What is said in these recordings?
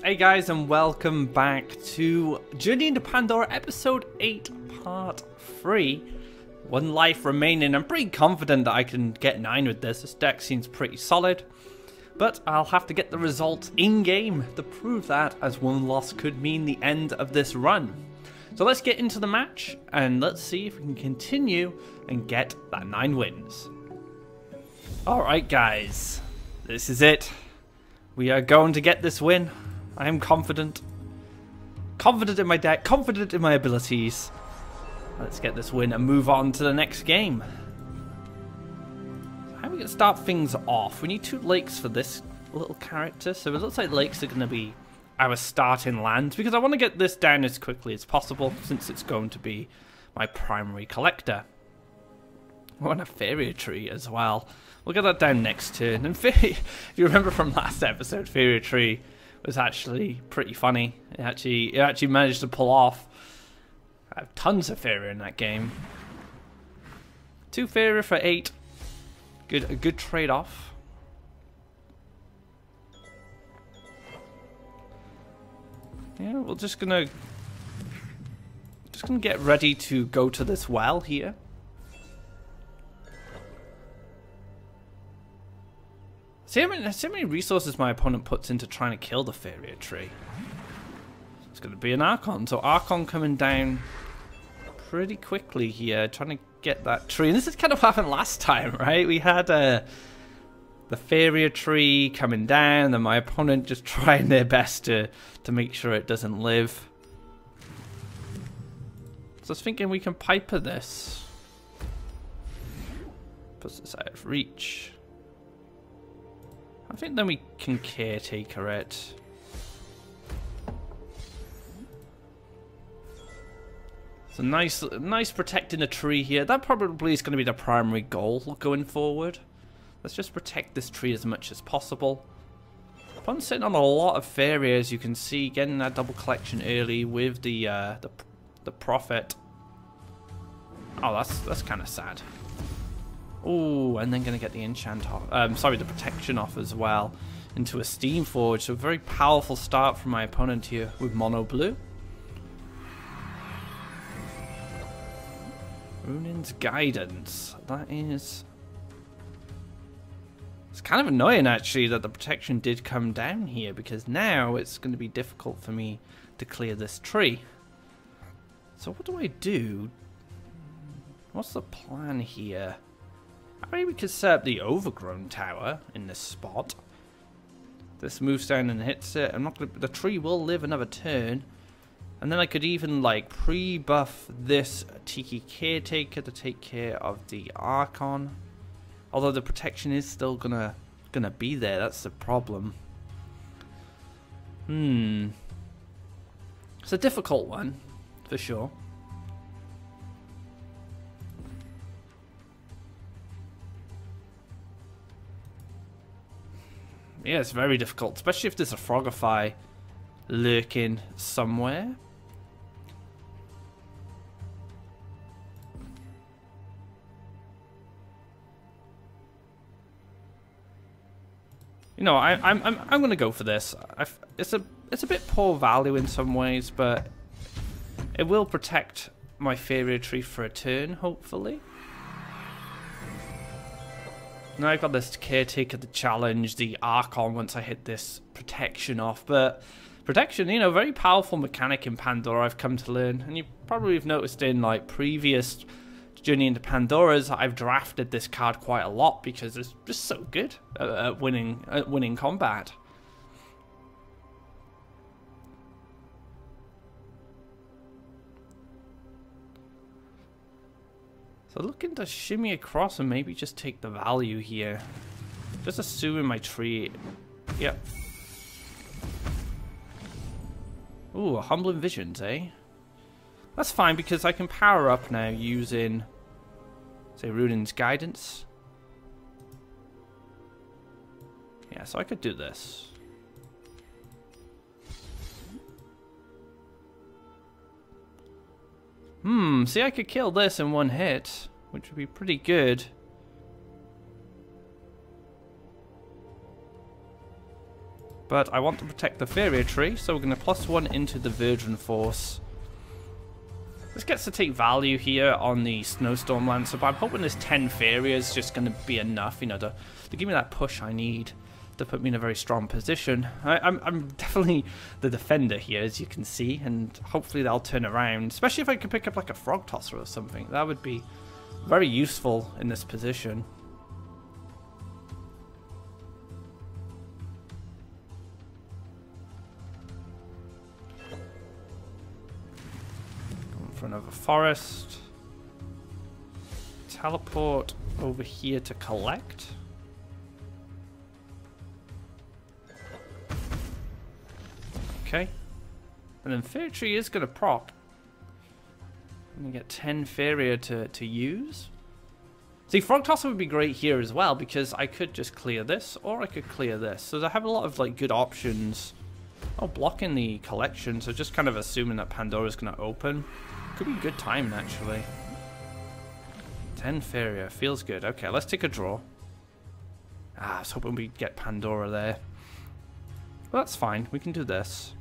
Hey guys, and welcome back to Journey into Pandora episode 8 part 3. One life remaining. I'm pretty confident that I can get 9 with this. This deck seems pretty solid, but I'll have to get the results in-game to prove that, as one loss could mean the end of this run. So let's get into the match and let's see if we can continue and get that 9 wins. Alright guys, this is it. We are going to get this win. I am confident. Confident in my deck, confident in my abilities. Let's get this win and move on to the next game. How are we going to start things off? We need 2 lakes for this little character, so it looks like lakes are going to be our starting land, because I want to get this down as quickly as possible, since it's going to be my primary collector. I want a Faeria tree as well. We'll get that down next turn. And if you remember from last episode, Faeria tree was actually pretty funny. It actually managed to pull off. I have tons of Faeria in that game. 2 Faeria for 8. A good trade-off. Yeah, we're just gonna get ready to go to this well here. See how many resources my opponent puts into trying to kill the Faeria tree. It's going to be an Archon. So Archon coming down pretty quickly here, trying to get that tree. And this is kind of what happened last time, right? We had the Faeria tree coming down, and my opponent just trying their best to make sure it doesn't live. So I was thinking we can Piper this. Puts this out of reach. I think then we can caretaker it. So nice protecting the tree here. That probably is going to be the primary goal going forward. Let's just protect this tree as much as possible. I'm sitting on a lot of Faeria, as you can see, getting that double collection early with the profit. Oh, that's kind of sad. Oh, and then going to get the enchant off. Sorry, the protection off as well into a Steam Forge. So a very powerful start from my opponent here with mono blue. Runin's Guidance. That is... It's kind of annoying actually that the protection did come down here, because now it's going to be difficult for me to clear this tree. So what do I do? What's the plan here? Maybe we could set up the Overgrown Tower in this spot. This moves down and hits it. I'm not gonna, the tree will live another turn. And then I could even like pre-buff this Tiki Caretaker to take care of the Archon. Although the protection is still gonna be there, that's the problem. It's a difficult one, for sure. Yeah, it's very difficult, especially if there's a Frogify lurking somewhere. You know, I'm gonna go for this. It's a bit poor value in some ways, but it will protect my Faeria tree for a turn, hopefully. Now I've got this Caretaker, the challenge, the Archon once I hit this protection off. But protection, you know, very powerful mechanic in Pandora, I've come to learn. And you probably have noticed in like previous Journey into Pandoras, I've drafted this card quite a lot because it's just so good at winning combat. So looking to shimmy across and maybe just take the value here. Just assuming my tree... Yep. Ooh, Humbling Visions, eh? That's fine because I can power up now using, say, Runin's Guidance. Yeah, so I could do this. See, I could kill this in one hit, which would be pretty good. But I want to protect the Faeria tree, so we're going to +1 into the Virgin Force. This gets to take value here on the Snowstorm Lancer, but I'm hoping this 10 Faeria is just going to be enough, you know, to give me that push I need to put me in a very strong position. I'm definitely the defender here, as you can see, and hopefully that'll turn around, especially if I could pick up like a Frog Tosser or something. That would be very useful in this position. For another forest. Teleport over here to collect. Okay. And then Faeria Tree is going to proc. I'm going to get 10 Faeria to use. See, Frog Tosser would be great here as well, because I could just clear this, or I could clear this. So I have a lot of like good options. Oh, blocking the collection, so just kind of assuming that Pandora's going to open. Could be good timing, actually. 10 Faeria. Feels good. Okay, let's take a draw. I was hoping we'd get Pandora there. Well, that's fine. We can do this.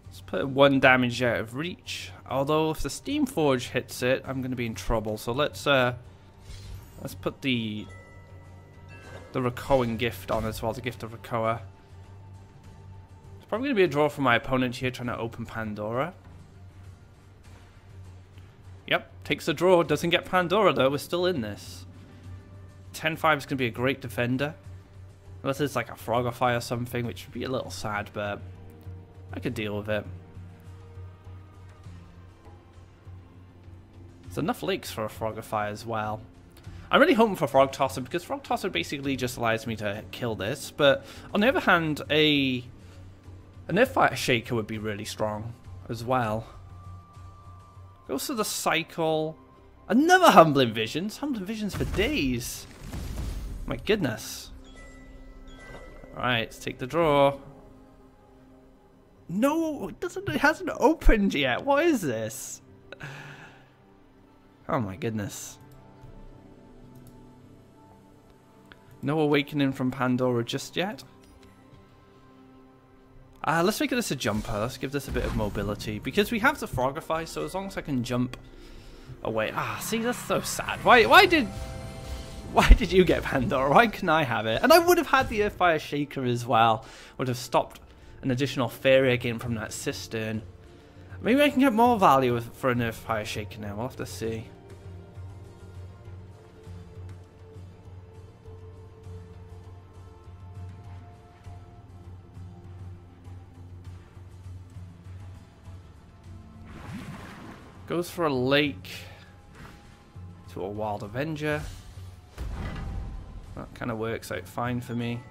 Let's put 1 damage out of reach. Although, if the Steam Forge hits it, I'm going to be in trouble. So let's put the Recoing gift on as well, the gift of Recoa. It's probably going to be a draw for my opponent here trying to open Pandora. Yep, takes a draw, doesn't get Pandora though, we're still in this. 10-5 is going to be a great defender. Unless it's like a Frogify or something, which would be a little sad, but I could deal with it. There's enough lakes for a Frogify as well. I'm really hoping for Frog Tosser, because Frog Tosser basically just allows me to kill this. But on the other hand, an Earthfire Shaker would be really strong as well. Goes to the cycle. Another Humbling Visions. Humbling Visions for days. My goodness. Alright, let's take the draw. No, it hasn't opened yet. What is this? Oh my goodness. No awakening from Pandora just yet. Let's make this a jumper. Let's give this a bit of mobility. Because we have the Frogify, so as long as I can jump away. See, that's so sad. Why did you get Pandora? Why couldn't I have it? And I would have had the Earthfire Shaker as well. Would have stopped an additional Faeria game from that cistern. Maybe I can get more value for an Earthfire Shaker now. We'll have to see. Goes for a lake to a Wild Avenger. That kind of works out fine for me.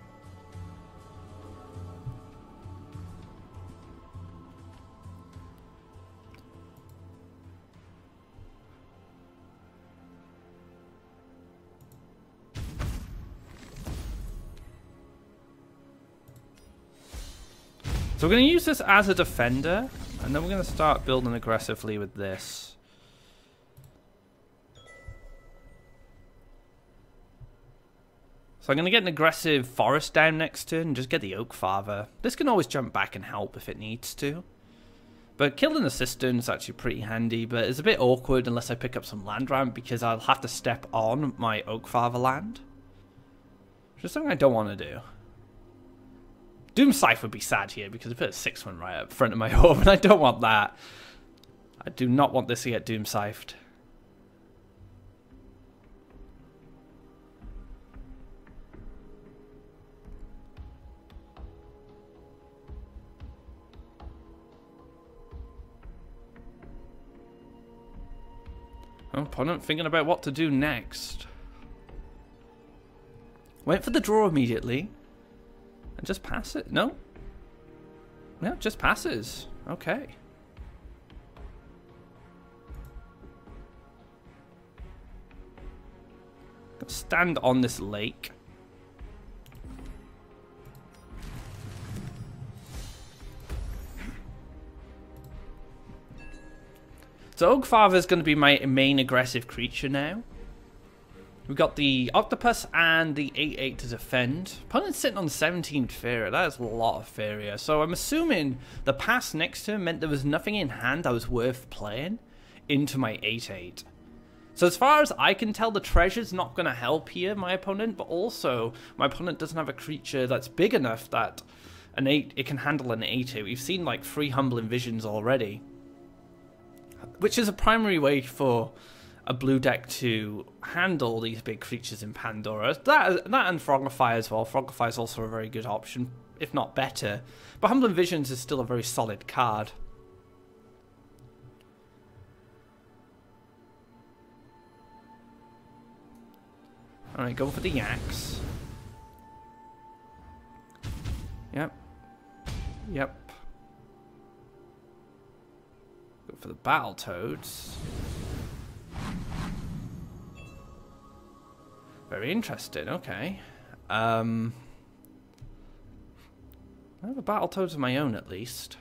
So we're going to use this as a defender, and then we're going to start building aggressively with this. So I'm going to get an aggressive forest down next turn and just get the Oak Father. This can always jump back and help if it needs to. But killing the cistern is actually pretty handy, but it's a bit awkward unless I pick up some land ramp because I'll have to step on my Oak Father land. Which is something I don't want to do. Doom Scythe would be sad here because I put a 6-1 right up front of my home and I don't want that. I do not want this to get Doom Scythed. Opponent thinking about what to do next. Went for the draw immediately. And just pass it. No? No, just passes. Okay. Stand on this lake. So Ogfather is going to be my main aggressive creature now. We've got the Octopus and the 8/8 to defend. Opponent's sitting on 17 Faeria. That is a lot of Faeria. So I'm assuming the pass next to him meant there was nothing in hand that was worth playing into my 8/8. So as far as I can tell, the treasure's not going to help here, my opponent. But also, my opponent doesn't have a creature that's big enough that it can handle an 8/8. We've seen like 3 Humbling Visions already. Which is a primary way for a blue deck to handle these big creatures in Pandora. That and Frogify as well. Frogify is also a very good option, if not better. But Humbling Visions is still a very solid card. Alright, go for the Yaks. Yep. Yep. Go for the Battletoads. Very interesting, okay. I have a Battletoads of my own, at least.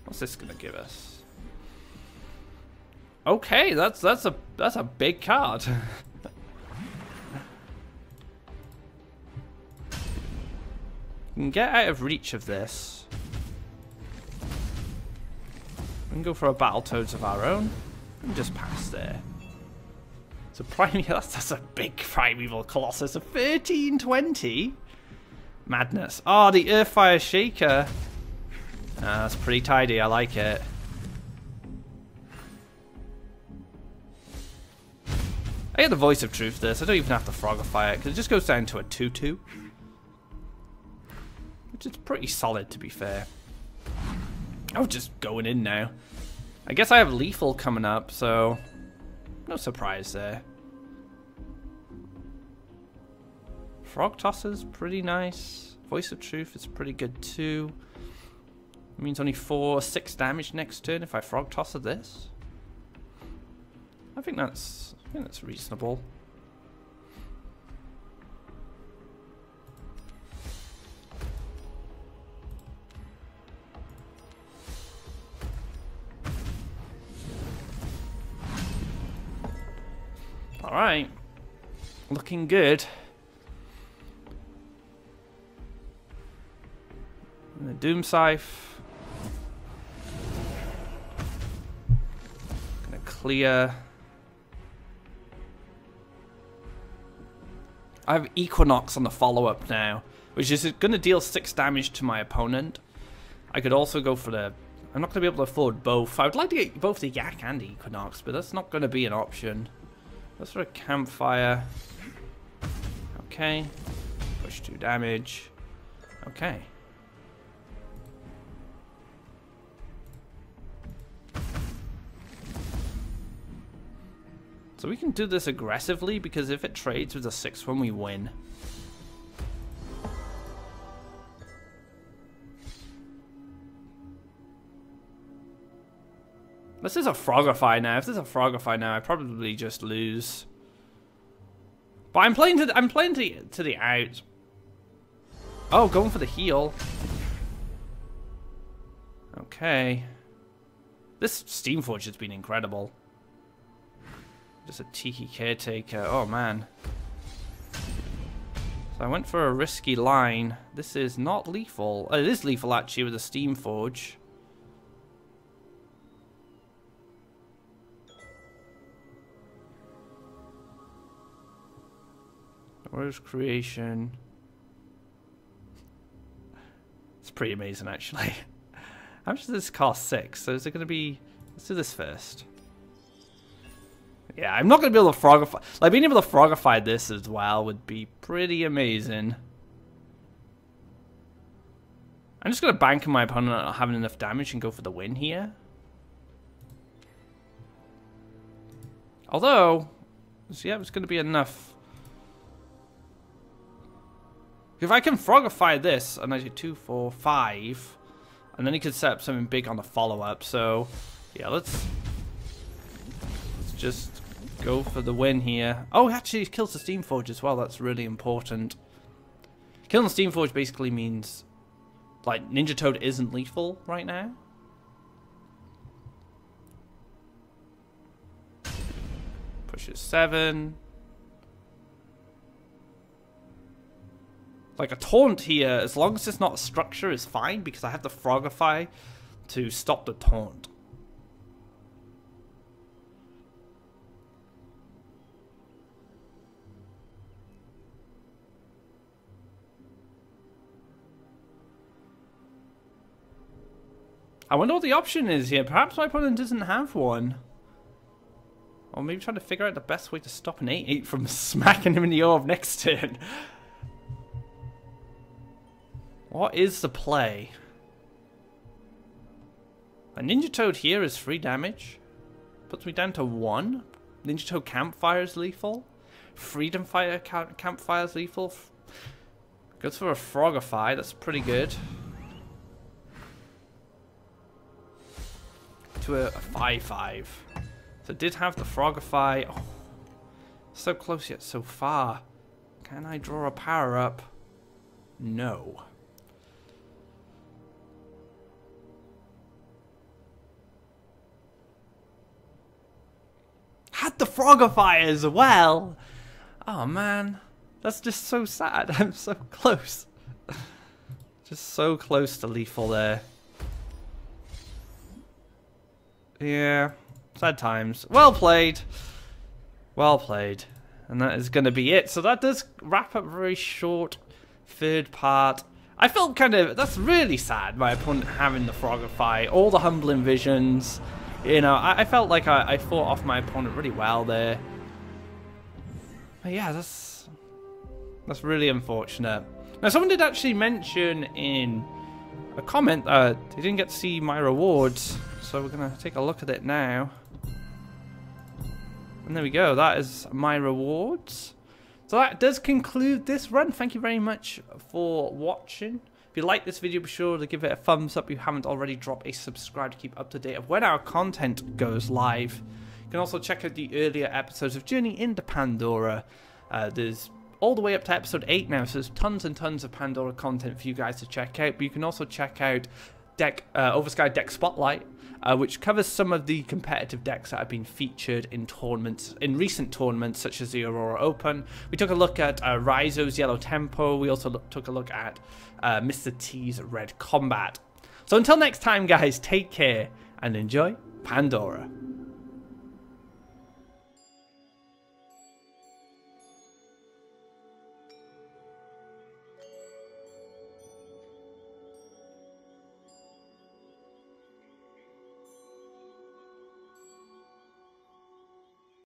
What's this gonna give us? Okay, that's a big card. We can get out of reach of this. We can go for a Battletoads of our own and just pass there. So that's a big Primeval Colossus of 1320. Madness. Oh, the Earthfire Shaker. That's pretty tidy. I like it. I get the Voice of Truth this. I don't even have to Frogify it because it just goes down to a 2/2. Which is pretty solid, to be fair. Oh, just going in now. I guess I have Lethal coming up, so no surprise there. Frog Tosser's pretty nice. Voice of Truth is pretty good too. It means only 6 damage next turn if I Frog Tosser this. I think that's reasonable. Alright. Looking good. And the Doom Scythe. Gonna clear. I have Equinox on the follow-up now, which is going to deal 6 damage to my opponent. I could also go for the... I'm not going to be able to afford both. I would like to get both the Yak and the Equinox, but that's not going to be an option. That's for a Campfire. Okay. Push 2 damage. Okay. So we can do this aggressively, because if it trades with a 6-1, we win. This is a Frogify now. If this is a Frogify now, I probably just lose. But I'm playing to the out. Oh, going for the heal. Okay. This Steamforge has been incredible. Just a Tiki Caretaker. Oh, man. So I went for a risky line. This is not lethal. It is lethal, actually, with a Steamforge. Where's Creation? It's pretty amazing, actually. How much does this cost? 6. So is it going to be... Let's do this first. Yeah, I'm not going to be able to Frogify... Like, being able to Frogify this as well would be pretty amazing. I'm just going to bank on my opponent not having enough damage and go for the win here. Although... So yeah, it's going to be enough. If I can Frogify this, and I do 2, 4, 5... And then he could set up something big on the follow-up. So, yeah, let's just go for the win here. Oh, actually, he kills the Steamforge as well. That's really important. Killing the Steamforge basically means like, Ninja Toad isn't lethal right now. Pushes 7. Like, a taunt here, as long as it's not a structure, is fine, because I have the Frogify to stop the taunt. I wonder what the option is here. Perhaps my opponent doesn't have one. Or maybe trying to figure out the best way to stop an 8-8 from smacking him in the orb next turn. What is the play? A Ninja Toad here is 3 damage. Puts me down to 1. Ninja Toad Campfire is lethal. Freedom Fire Campfire is lethal. Goes for a Frogify. That's pretty good. To a 5-5. So it did have the Frogify. Oh, so close yet so far. Can I draw a power up? No. Had the Frogify as well. Oh man, that's just so sad. I'm so close. Just so close to lethal there. Yeah, sad times. Well played. Well played. And that is going to be it. So that does wrap up a very short third part. I felt kind of, that's really sad, my opponent having the Frogify, all the humbling visions. You know, I felt like I fought off my opponent really well there. But yeah, that's really unfortunate. Now, someone did actually mention in a comment they didn't get to see my rewards. So we're going to take a look at it now. And there we go. That is my rewards. So that does conclude this run. Thank you very much for watching. If you like this video, be sure to give it a thumbs up. If you haven't already, drop a subscribe to keep up to date of when our content goes live. You can also check out the earlier episodes of Journey into Pandora. There's all the way up to episode 8 now, so there's tons and tons of Pandora content for you guys to check out. But you can also check out Oversky Deck Spotlight, which covers some of the competitive decks that have been featured in tournaments, in recent tournaments, such as the Aurora Open. We took a look at Raizo's Yellow Tempo. We also took a look at Mr. T's Red Combat. So until next time, guys, take care and enjoy Pandora.